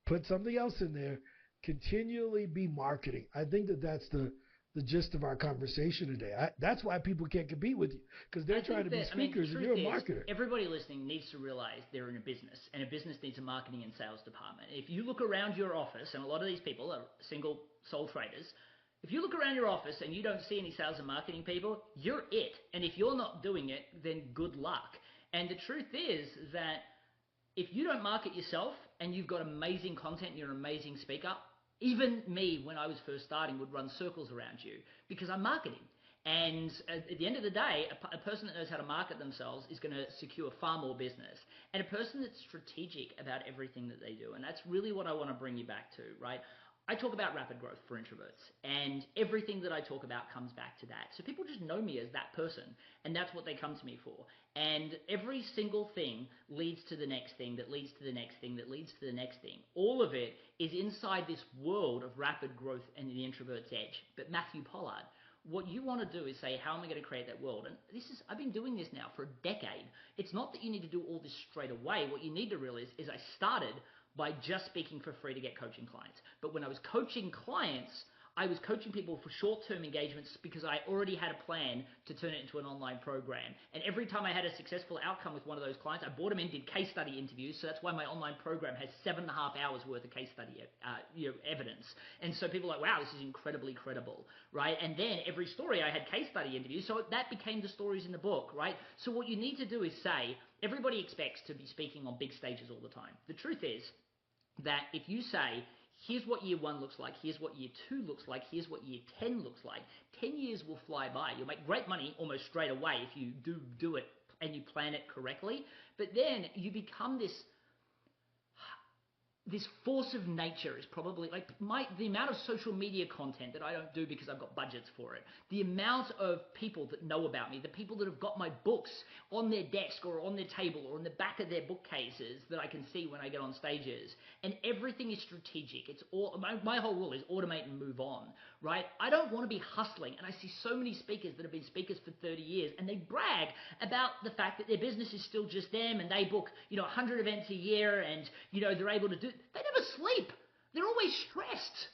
put something else in there. Continually be marketing. I think that's the gist of our conversation today. That's why people can't compete with you, because they're trying to be speakers and you're a marketer. Everybody listening needs to realize they're in a business, and a business needs a marketing and sales department. If you look around your office, and a lot of these people are single sole traders, if you look around your office and you don't see any sales and marketing people, you're it. And if you're not doing it, then good luck. And the truth is that if you don't market yourself and you've got amazing content and you're an amazing speaker, even me, when I was first starting, would run circles around you because I'm marketing. And at the end of the day, a person that knows how to market themselves is going to secure far more business. And a person that's strategic about everything that they do. And that's really what I want to bring you back to, right? I talk about rapid growth for introverts, and everything that I talk about comes back to that. So people just know me as that person, and that's what they come to me for. And every single thing leads to the next thing, that leads to the next thing, that leads to the next thing. All of it is inside this world of rapid growth and the introvert's edge. But Matthew Pollard, what you want to do is say, how am I going to create that world? And I've been doing this now for a decade. It's not that you need to do all this straight away. What you need to realize is I started by just speaking for free to get coaching clients. But when I was coaching clients, I was coaching people for short-term engagements because I already had a plan to turn it into an online program. And every time I had a successful outcome with one of those clients, I brought them in, did case study interviews. So that's why my online program has 7.5 hours worth of case study evidence. And so people are like, wow, this is incredibly credible, right? And then every story I had case study interviews. So that became the stories in the book, right? So what you need to do is say, everybody expects to be speaking on big stages all the time. The truth is that if you say, here's what year 1 looks like, here's what year 2 looks like, here's what year 10 looks like, 10 years will fly by. You'll make great money almost straight away if you do it and you plan it correctly. But then you become this force of nature. Is probably like the amount of social media content that I don't do because I've got budgets for it, the amount of people that know about me, the people that have got my books on their desk or on their table or on the back of their bookcases that I can see when I get on stages, and everything is strategic. It's all my whole rule is automate and move on, right? I don't want to be hustling, and I see so many speakers that have been speakers for 30 years, and they brag about the fact that their business is still just them, and they book 100 events a year, and they're able to do. They never sleep. They're always stressed,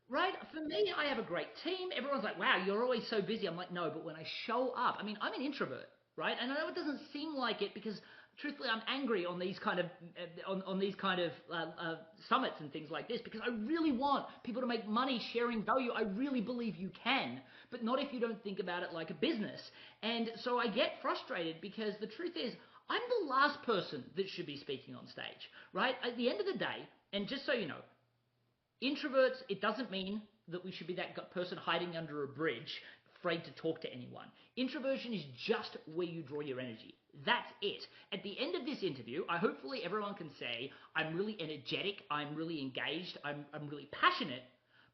right? For me, I have a great team. Everyone's like, wow, you're always so busy. I'm like, no, but when I show up, I'm an introvert, right? And I know it doesn't seem like it because truthfully, I'm angry on these kind of summits and things like this because I really want people to make money sharing value. I really believe you can, but not if you don't think about it like a business. And so I get frustrated because the truth is, I'm the last person that should be speaking on stage, right? At the end of the day, and just so you know, introverts, it doesn't mean that we should be that person hiding under a bridge, afraid to talk to anyone. Introversion is just where you draw your energy. That's it. At the end of this interview, hopefully everyone can say, I'm really energetic, I'm really engaged, I'm really passionate,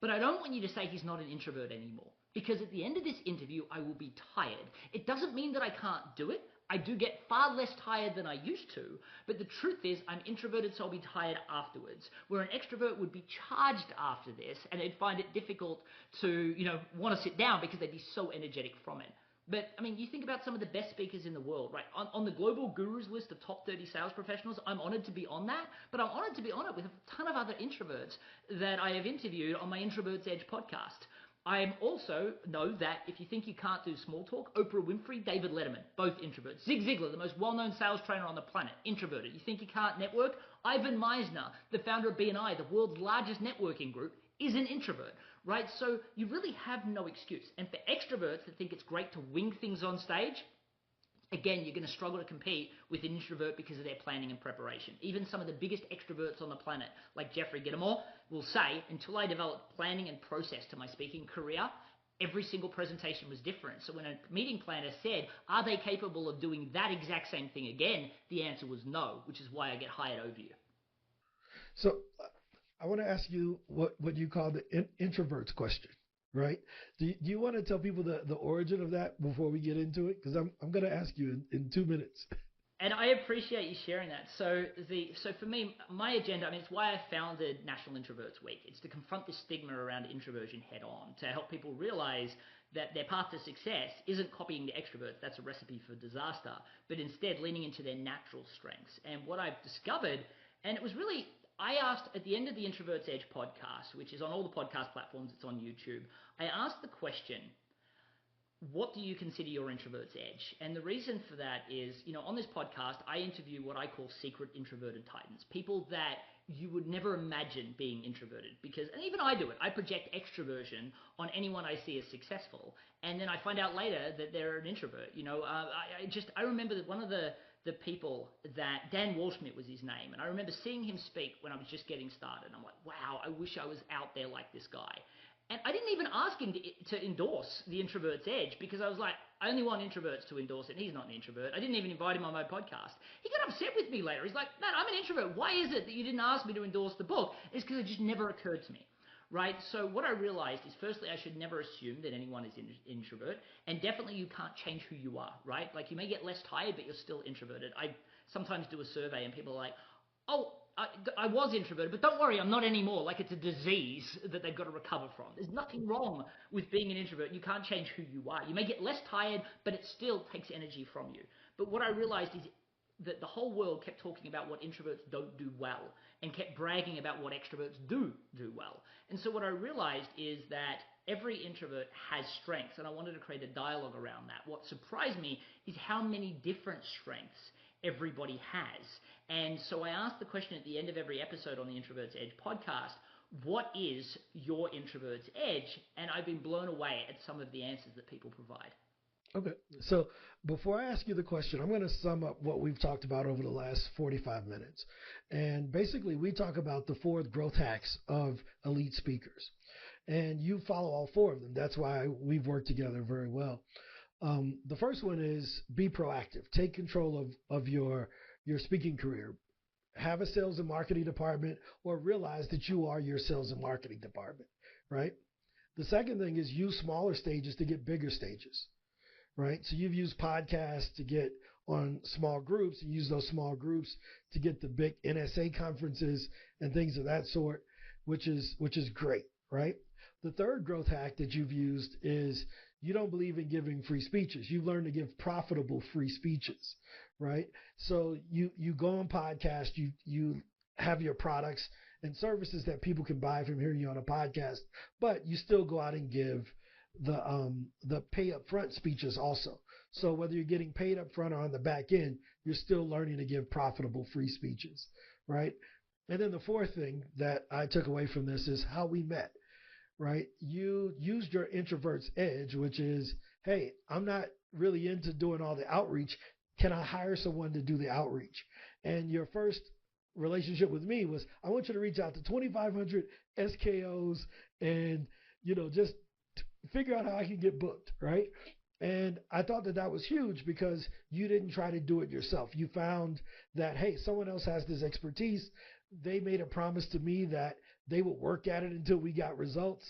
but I don't want you to say he's not an introvert anymore. Because at the end of this interview, I will be tired. It doesn't mean that I can't do it. I do get far less tired than I used to, but the truth is I'm introverted, so I'll be tired afterwards. Where an extrovert would be charged after this, and they'd find it difficult to, want to sit down because they'd be so energetic from it. But, you think about some of the best speakers in the world, right? On the global gurus list of top 30 sales professionals, I'm honored to be on that, but I'm honored to be on it with a ton of other introverts that I have interviewed on my Introvert's Edge podcast. I also know that if you think you can't do small talk, Oprah Winfrey, David Letterman, both introverts. Zig Ziglar, the most well-known sales trainer on the planet, introverted. You think you can't network? Ivan Misner, the founder of BNI, the world's largest networking group, is an introvert, right? So you really have no excuse. And for extroverts that think it's great to wing things on stage, again, you're going to struggle to compete with an introvert because of their planning and preparation. Even some of the biggest extroverts on the planet, like Jeffrey Gitomer, will say, until I developed planning and process to my speaking career, every single presentation was different. So when a meeting planner said, are they capable of doing that exact same thing again? The answer was no, which is why I get hired over you. So I want to ask you what you call the introverts question. Right? Do you want to tell people the origin of that before we get into it? Because I'm going to ask you in 2 minutes. And I appreciate you sharing that. So for me, my agenda, I mean, it's why I founded National Introverts Week. It's to confront this stigma around introversion head on, to help people realize that their path to success isn't copying the extroverts. That's a recipe for disaster, but instead leaning into their natural strengths. And what I've discovered, and it was really, I asked at the end of the Introvert's Edge podcast, which is on all the podcast platforms, it's on YouTube, I asked the question, what do you consider your introvert's edge? And the reason for that is, on this podcast, I interview what I call secret introverted titans, people that you would never imagine being introverted, because, and even I do it, I project extroversion on anyone I see as successful, and then I find out later that they're an introvert. I remember that one of the people that, Dan Walschmidt was his name, and I remember seeing him speak when I was just getting started. I'm like, wow, I wish I was out there like this guy. And I didn't even ask him to endorse the Introvert's Edge, because I was like, I only want introverts to endorse it, and he's not an introvert. I didn't even invite him on my podcast. He got upset with me later. He's like, man, I'm an introvert. Why is it that you didn't ask me to endorse the book? It's because it just never occurred to me, right? So what I realized is, firstly, I should never assume that anyone is an introvert, and definitely you can't change who you are, right? Like, you may get less tired, but you're still introverted. I sometimes do a survey, and people are like, oh, I was introverted, but don't worry, I'm not anymore. Like, it's a disease that they've got to recover from. There's nothing wrong with being an introvert. You can't change who you are. You may get less tired, but it still takes energy from you. But what I realized is that the whole world kept talking about what introverts don't do well, and kept bragging about what extroverts do well. And so what I realized is that every introvert has strengths, and I wanted to create a dialogue around that. What surprised me is how many different strengths everybody has. And so I asked the question at the end of every episode on the Introvert's Edge podcast, what is your introvert's edge? And I've been blown away at some of the answers that people provide. Okay. So before I ask you the question, I'm going to sum up what we've talked about over the last 45 minutes. And basically, we talk about the 4 growth hacks of elite speakers. And you follow all 4 of them. That's why we've worked together very well. The first one is be proactive. Take control of your speaking career. Have a sales and marketing department, or realize that you are your sales and marketing department, right? The second thing is use smaller stages to get bigger stages, right? So you've used podcasts to get on small groups, and use those small groups to get the big NSA conferences and things of that sort, which is great, right? The third growth hack that you've used is you don't believe in giving free speeches. You've learned to give profitable free speeches, right? So you go on podcast, you have your products and services that people can buy from hearing you on a podcast, but you still go out and give the pay up front speeches also. So whether you're getting paid up front or on the back end, you're still learning to give profitable free speeches, right? And then the fourth thing that I took away from this is how we met, right? You used your introvert's edge, which is, hey, I'm not really into doing all the outreach. Can I hire someone to do the outreach? And your first relationship with me was, I want you to reach out to 2,500 SKOs and, just figure out how I can get booked, right? And I thought that was huge, because you didn't try to do it yourself. You found that, hey, someone else has this expertise. They made a promise to me that they would work at it until we got results.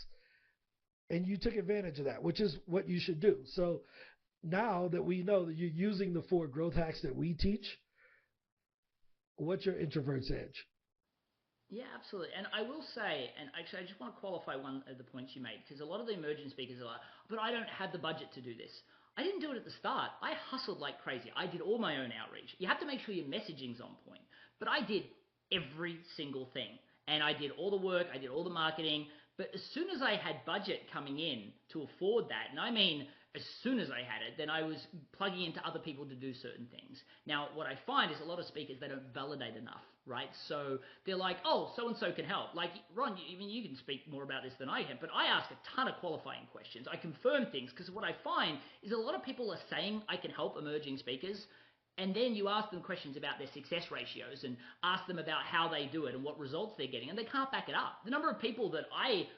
And you took advantage of that, which is what you should do. So now that we know that you're using the 4 growth hacks that we teach, what's your introvert's edge? Yeah, absolutely. And I will say, and actually I just want to qualify one of the points you made, because a lot of the emerging speakers are like, but I don't have the budget to do this. I didn't do it at the start. I hustled like crazy. I did all my own outreach. You have to make sure your messaging's on point. But I did every single thing. And I did all the work. I did all the marketing. But as soon as I had budget coming in to afford that, and I mean as soon as I had it, then I was plugging into other people to do certain things. Now, what I find is a lot of speakers, they don't validate enough, right? So they're like, oh, so-and-so can help. Like, Ron, you can speak more about this than I can, but I ask a ton of qualifying questions. I confirm things, because what I find is a lot of people are saying I can help emerging speakers, and then you ask them questions about their success ratios and ask them about how they do it and what results they're getting, and they can't back it up. The number of people that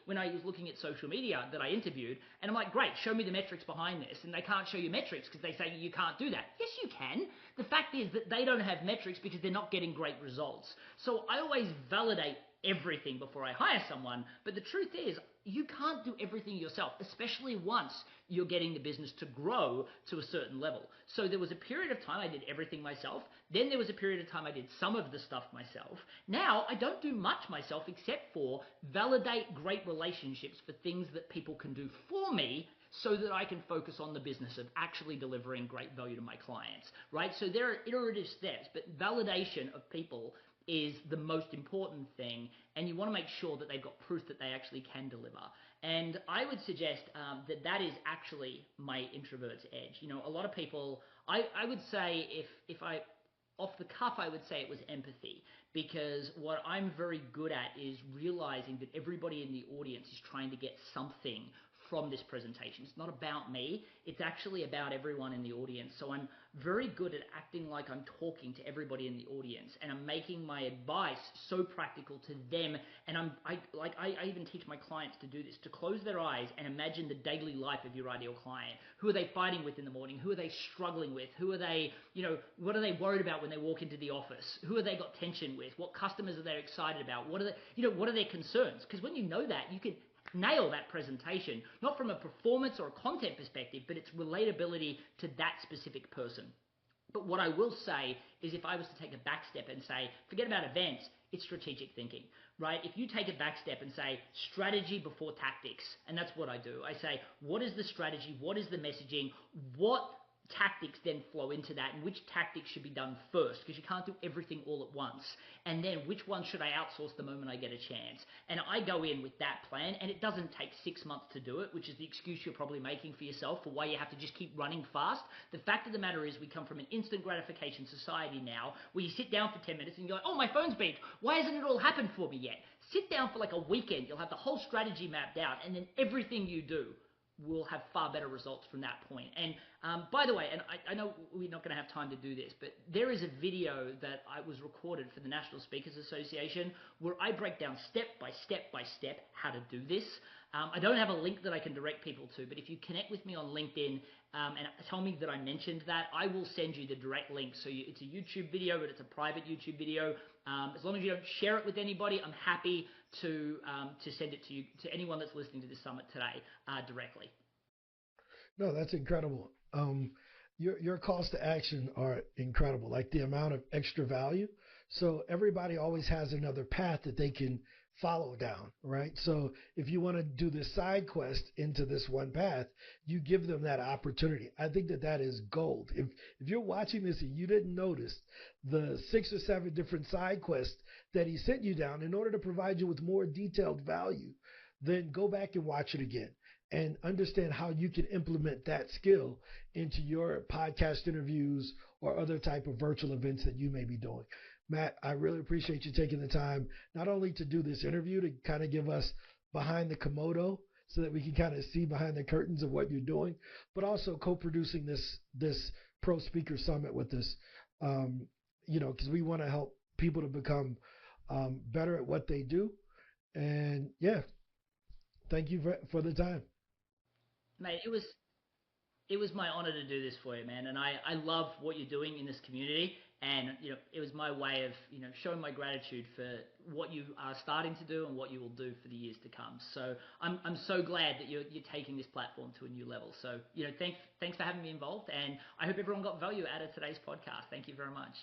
when I was looking at social media that I interviewed, and I'm like, great, show me the metrics behind this, and they can't show you metrics because they say you can't do that. Yes, you can. The fact is that they don't have metrics because they're not getting great results. So I always validate everything before I hire someone. But the truth is, you can't do everything yourself, especially once you're getting the business to grow to a certain level. So there was a period of time I did everything myself. Then there was a period of time I did some of the stuff myself. Now I don't do much myself except for validate great relationships for things that people can do for me, so that I can focus on the business of actually delivering great value to my clients, right? So there are iterative steps, but validation of people is the most important thing, and you want to make sure that they've got proof that they actually can deliver. And I would suggest that is actually my introvert's edge. You know, a lot of people, I would say if I, off the cuff, I would say it was empathy, because what I'm very good at is realizing that everybody in the audience is trying to get something from this presentation. It's not about me, it's actually about everyone in the audience. So I'm very good at acting like I'm talking to everybody in the audience, and I'm making my advice so practical to them. And I even teach my clients to do this, to close their eyes and imagine the daily life of your ideal client. Who are they fighting with in the morning? Who are they struggling with? Who are they, what are they worried about when they walk into the office? Who are they got tension with? What customers are they excited about? What are their concerns? Because when you know that, you can nail that presentation, not from a performance or a content perspective, but its relatability to that specific person. But what I will say is, if I was to take a back step and say, forget about events, it's strategic thinking, right? If you take a back step and say strategy before tactics, and that's what I do. I say, what is the strategy? What is the messaging? What tactics then flow into that, and which tactics should be done first, because you can't do everything all at once. And then which one should I outsource the moment I get a chance? And I go in with that plan, and it doesn't take 6 months to do it, which is the excuse you're probably making for yourself for why you have to just keep running fast. The fact of the matter is, we come from an instant gratification society now, where you sit down for 10 minutes and you go, oh, my phone's beeped. Why hasn't it all happened for me yet? Sit down for like a weekend. You'll have the whole strategy mapped out, and then everything you do will have far better results from that point. And by the way, and I know we're not going to have time to do this, but there is a video that I was recorded for the National Speakers Association where I break down step by step how to do this. I don't have a link that I can direct people to, but if you connect with me on LinkedIn and tell me that I mentioned that, I will send you the direct link. So it's a YouTube video, but it's a private YouTube video. As long as you don't share it with anybody, I'm happy to send it to you, to anyone that's listening to this summit today, directly. No, that's incredible. Your calls to action are incredible, like the amount of extra value. So everybody always has another path that they can follow down, right? So if you want to do this side quest into this one path, you give them that opportunity. I think that is gold. If you're watching this and you didn't notice the 6 or 7 different side quests that he sent you down in order to provide you with more detailed value, then go back and watch it again and understand how you can implement that skill into your podcast interviews or other type of virtual events that you may be doing. Matt, I really appreciate you taking the time not only to do this interview, to kind of give us behind the Komodo so that we can kind of see behind the curtains of what you're doing, but also co-producing this Pro Speaker Summit with us, because we want to help people to become better at what they do. And yeah, thank you for the time. Mate, it was my honor to do this for you, man. And I love what you're doing in this community. And, it was my way of, showing my gratitude for what you are starting to do and what you will do for the years to come. So I'm so glad that you're taking this platform to a new level. So, thanks for having me involved. And I hope everyone got value out of today's podcast. Thank you very much.